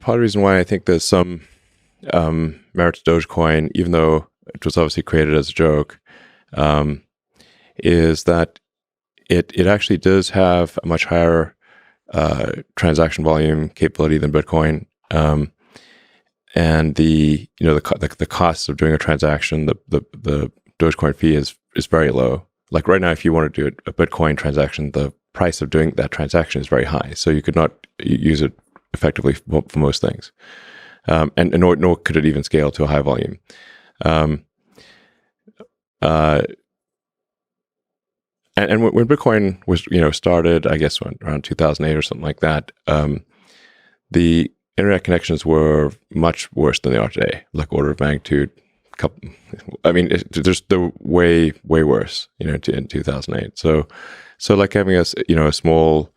part of the reason why I think there's some merit to Dogecoin, even though it was obviously created as a joke, is that it actually does have a much higher transaction volume capability than Bitcoin, and the cost of doing a transaction, the Dogecoin fee is very low. Like right now, if you want to do a Bitcoin transaction, the price of doing that transaction is very high, so you could not use it effectively for most things, and nor could it even scale to a high volume. And when Bitcoin was started, I guess around 2008 or something like that, the internet connections were much worse than they are today, like order of magnitude. They're way worse, in 2008. So like having a small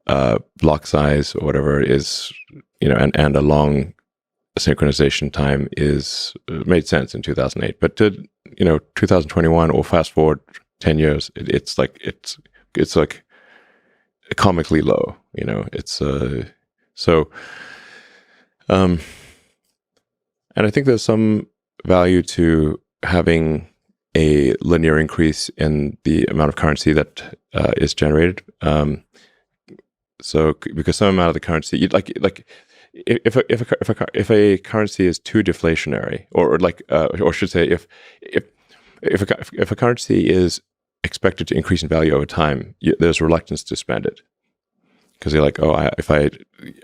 block size or whatever is, and a long synchronization time made sense in 2008. But to 2021 or fast forward 10 years, it's like comically low. And I think there's some value to having a linear increase in the amount of currency that is generated. So because some amount of the currency, if a currency is too deflationary, or should say, if a currency is expected to increase in value over time, there's reluctance to spend it, because you're like,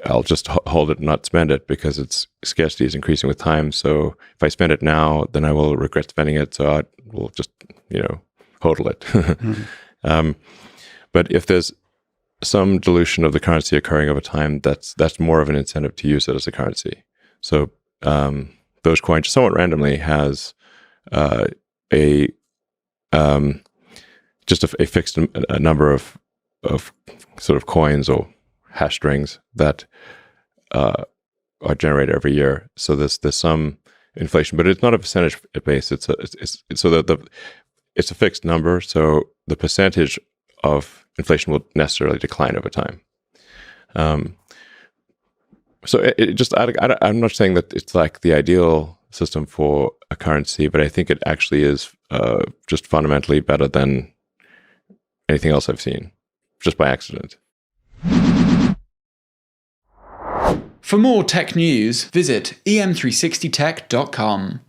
I'll just hold it and not spend it because its scarcity is increasing with time. So if I spend it now, then I will regret spending it. So I will just hodl it. Mm-hmm. But if there's some dilution of the currency occurring over time, that's more of an incentive to use it as a currency. So Dogecoin, somewhat randomly, has a fixed number of sort of coins or hash strings that are generated every year. So there's some inflation, but it's not a percentage base. It's a fixed number. So the percentage of inflation will necessarily decline over time. So I'm not saying that it's like the ideal system for a currency, but I think it actually is just fundamentally better than anything else I've seen, just by accident. For more tech news, visit em360tech.com.